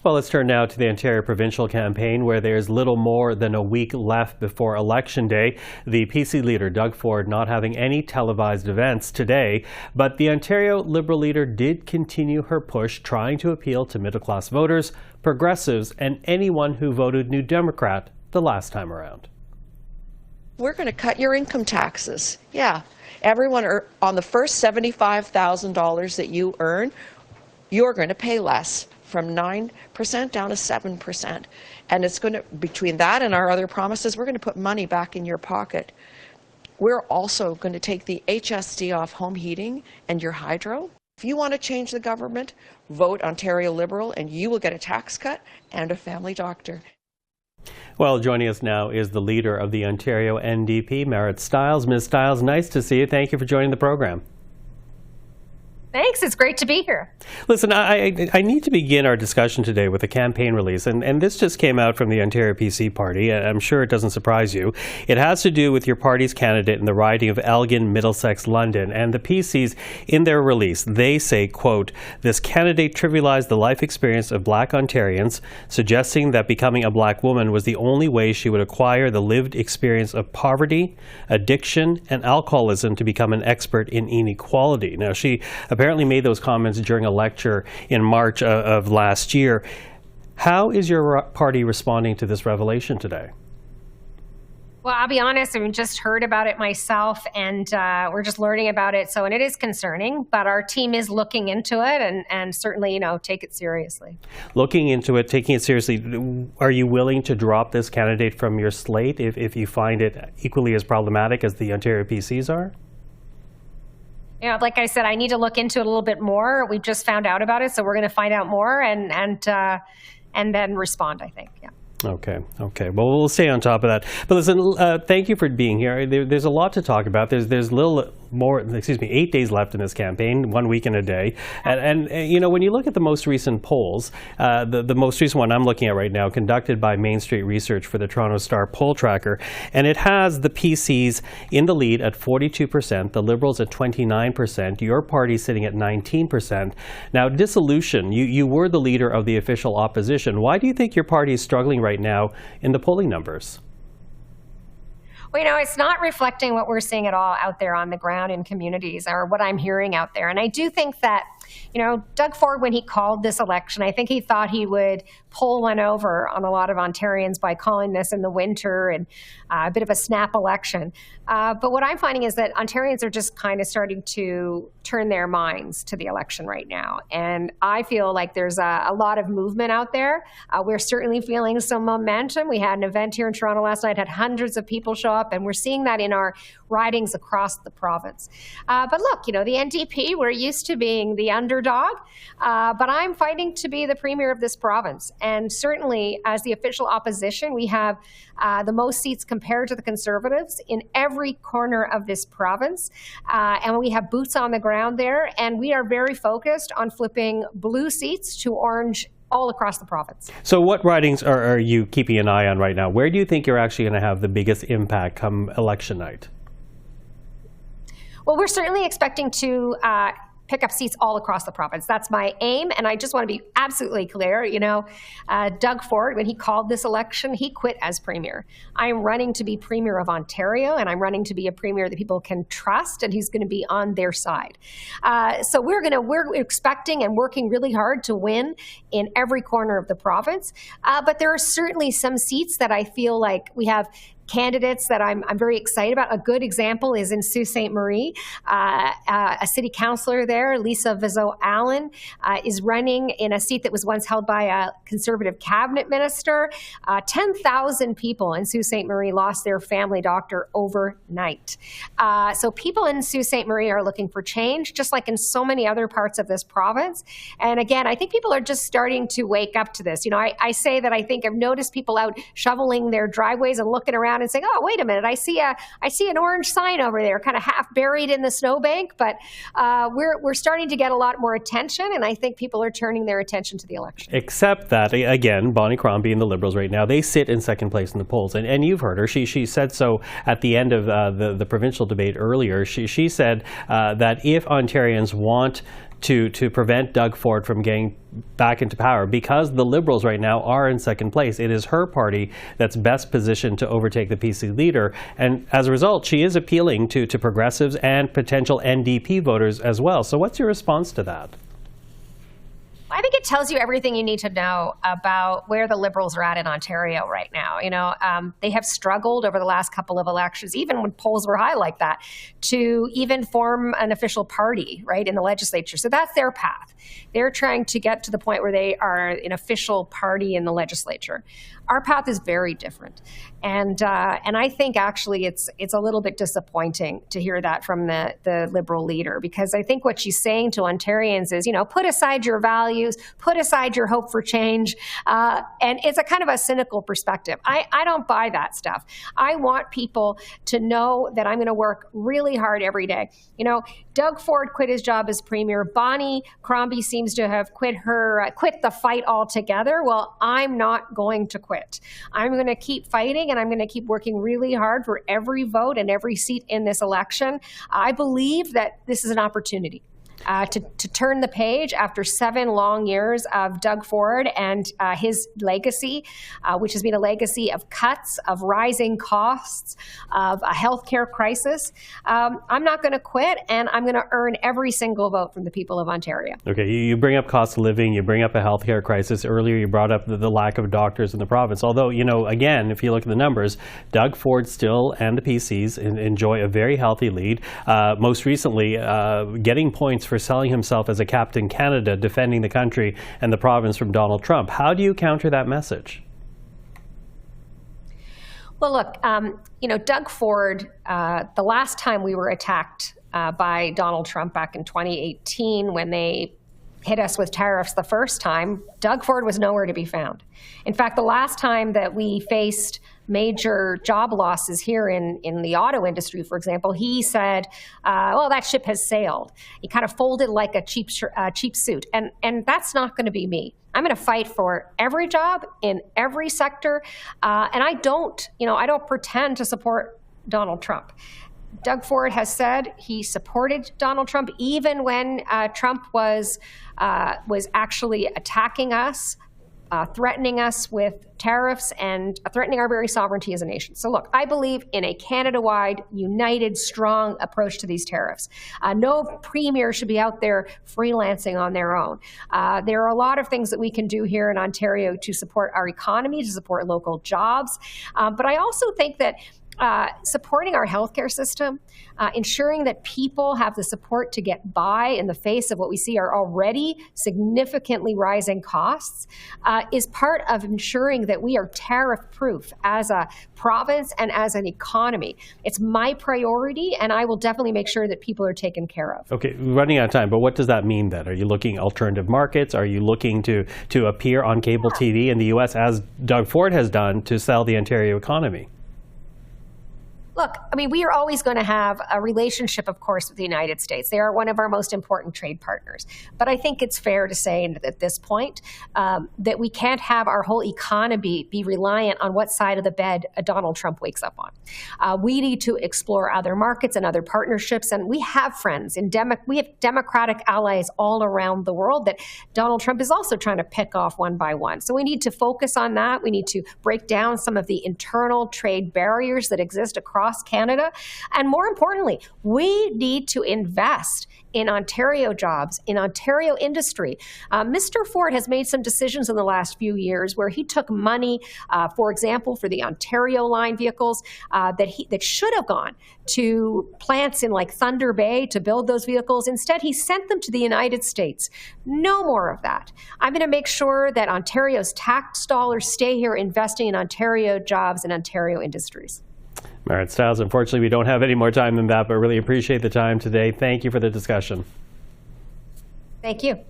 Well, let's turn now to the Ontario provincial campaign, where there's little more than a week left before Election Day. The PC leader, Doug Ford, not having any televised events today, but the Ontario Liberal leader did continue her push, trying to appeal to middle-class voters, progressives, and anyone who voted New Democrat the last time around. We're going to cut your income taxes. Yeah, everyone on the first $75,000 that you earn, you're going to pay less, from 9% down to 7%. And it's going to, between that and our other promises, we're going to put money back in your pocket. We're also going to take the HST off home heating and your hydro. If you want to change the government, vote Ontario Liberal and you will get a tax cut and a family doctor. Well, joining us now is the leader of the Ontario NDP, Marit Stiles. Ms. Stiles, nice to see you. Thank you for joining the program. Thanks. It's great to be here. Listen, I need to begin our discussion today with a campaign release, and this just came out from the Ontario PC party. I'm sure it doesn't surprise you. It has to do with your party's candidate in the riding of Elgin, Middlesex, London. And the PCs, in their release, they say, quote, "This candidate trivialized the life experience of Black Ontarians, suggesting that becoming a Black woman was the only way she would acquire the lived experience of poverty, addiction, and alcoholism to become an expert in inequality." Now, she apparently made those comments during a lecture in March of last year. How is your party responding to this revelation today? Well, I'll be honest, I just heard about it myself, and we're just learning about it. And it is concerning, but our team is looking into it and certainly, take it seriously. Looking into it, taking it seriously, are you willing to drop this candidate from your slate if you find it equally as problematic as the Ontario PCs are? Like I said, I need to look into it a little bit more. We've just found out about it, so we're going to find out more and then respond, I think. Yeah. Okay. Well, we'll stay on top of that. But listen, thank you for being here. There's a lot to talk about. There's 8 days left in this campaign, 1 week and a day. And when you look at the most recent polls, the most recent one I'm looking at right now, conducted by Main Street Research for the Toronto Star poll tracker, and it has the PCs in the lead at 42%, the Liberals at 29%, your party sitting at 19%. Now, dissolution, you were the leader of the official opposition. Why do you think your party is struggling right now in the polling numbers? Well, it's not reflecting what we're seeing at all out there on the ground in communities or what I'm hearing out there. And I do think that, Doug Ford, when he called this election, I think he thought he would pull one over on a lot of Ontarians by calling this in the winter and a bit of a snap election. But what I'm finding is that Ontarians are just kind of starting to turn their minds to the election right now. And I feel like there's a lot of movement out there. We're certainly feeling some momentum. We had an event here in Toronto last night, had hundreds of people show up, and we're seeing that in our ridings across the province. But look, the NDP, we're used to being the underdog, but I'm fighting to be the premier of this province. And certainly, as the official opposition, we have the most seats compared to the Conservatives in every corner of this province. And we have boots on the ground there. And we are very focused on flipping blue seats to orange all across the province. So what ridings are you keeping an eye on right now? Where do you think you're actually going to have the biggest impact come election night? Well, we're certainly expecting to pick up seats all across the province. That's my aim, and I just want to be absolutely clear. Doug Ford, when he called this election, he quit as premier. I'm running to be premier of Ontario, and I'm running to be a premier that people can trust, and he's going to be on their side. So we're expecting and working really hard to win in every corner of the province. But there are certainly some seats that I feel like we have candidates that I'm very excited about. A good example is in Sault Ste. Marie. A city councillor there, Lisa Vizeau-Allen, is running in a seat that was once held by a Conservative cabinet minister. 10,000 people in Sault Ste. Marie lost their family doctor overnight. So people in Sault Ste. Marie are looking for change, just like in so many other parts of this province. And again, I think people are just starting to wake up to this. I say that I think I've noticed people out shoveling their driveways and looking around and saying, "Oh, wait a minute! I see an orange sign over there, kind of half buried in the snowbank." But we're starting to get a lot more attention, and I think people are turning their attention to the election. Except that, again, Bonnie Crombie and the Liberals right now, they sit in second place in the polls, and you've heard her. She said so at the end of the provincial debate earlier. She said that if Ontarians want to prevent Doug Ford from getting back into power, because the Liberals right now are in second place. It is her party that's best positioned to overtake the PC leader. And as a result, she is appealing to progressives and potential NDP voters as well. So what's your response to that? I think it tells you everything you need to know about where the Liberals are at in Ontario right now. They have struggled over the last couple of elections, even when polls were high like that, to even form an official party, right, in the legislature. So that's their path. They're trying to get to the point where they are an official party in the legislature. Our path is very different. And I think actually it's a little bit disappointing to hear that from the Liberal leader, because I think what she's saying to Ontarians is, put aside your values, put aside your hope for change. And it's a kind of a cynical perspective. I don't buy that stuff. I want people to know that I'm going to work really hard every day. Doug Ford quit his job as premier. Bonnie Crombie seems to have quit the fight altogether. Well, I'm not going to quit. I'm going to keep fighting, and I'm going to keep working really hard for every vote and every seat in this election. I believe that this is an opportunity to turn the page after 7 long years of Doug Ford and his legacy, which has been a legacy of cuts, of rising costs, of a healthcare crisis. I'm not going to quit, and I'm going to earn every single vote from the people of Ontario. Okay, you bring up cost of living, you bring up a healthcare crisis. Earlier, you brought up the lack of doctors in the province. Although, again, if you look at the numbers, Doug Ford still and the PCs enjoy a very healthy lead. Most recently, getting points for selling himself as a Captain Canada, defending the country and the province from Donald Trump. How do you counter that message? Well, look, Doug Ford, the last time we were attacked by Donald Trump back in 2018, when they hit us with tariffs the first time, Doug Ford was nowhere to be found. In fact, the last time that we faced major job losses here in the auto industry, for example, he said, well, that ship has sailed. He kind of folded like a cheap suit. And that's not going to be me. I'm going to fight for every job in every sector. And I don't pretend to support Donald Trump. Doug Ford has said he supported Donald Trump even when Trump was actually attacking us, threatening us with tariffs and threatening our very sovereignty as a nation. So look, I believe in a Canada-wide, united, strong approach to these tariffs. No premier should be out there freelancing on their own. There are a lot of things that we can do here in Ontario to support our economy, to support local jobs. But I also think that supporting our healthcare system, ensuring that people have the support to get by in the face of what we see are already significantly rising costs, is part of ensuring that we are tariff-proof as a province and as an economy. It's my priority, and I will definitely make sure that people are taken care of. Okay, running out of time, but what does that mean then? Are you looking at alternative markets? Are you looking to appear on cable TV in the U.S., as Doug Ford has done, to sell the Ontario economy? Look, we are always going to have a relationship, of course, with the United States. They are one of our most important trade partners. But I think it's fair to say at this point that we can't have our whole economy be reliant on what side of the bed Donald Trump wakes up on. We need to explore other markets and other partnerships. And we have friends. We have democratic allies all around the world that Donald Trump is also trying to pick off one by one. So we need to focus on that. We need to break down some of the internal trade barriers that exist across Canada. And more importantly, we need to invest in Ontario jobs, in Ontario industry. Mr. Ford has made some decisions in the last few years where he took money, for example, for the Ontario line vehicles that should have gone to plants in like Thunder Bay to build those vehicles. Instead, he sent them to the United States. No more of that. I'm going to make sure that Ontario's tax dollars stay here investing in Ontario jobs and Ontario industries. Marit Stiles, unfortunately, we don't have any more time than that, but really appreciate the time today. Thank you for the discussion. Thank you.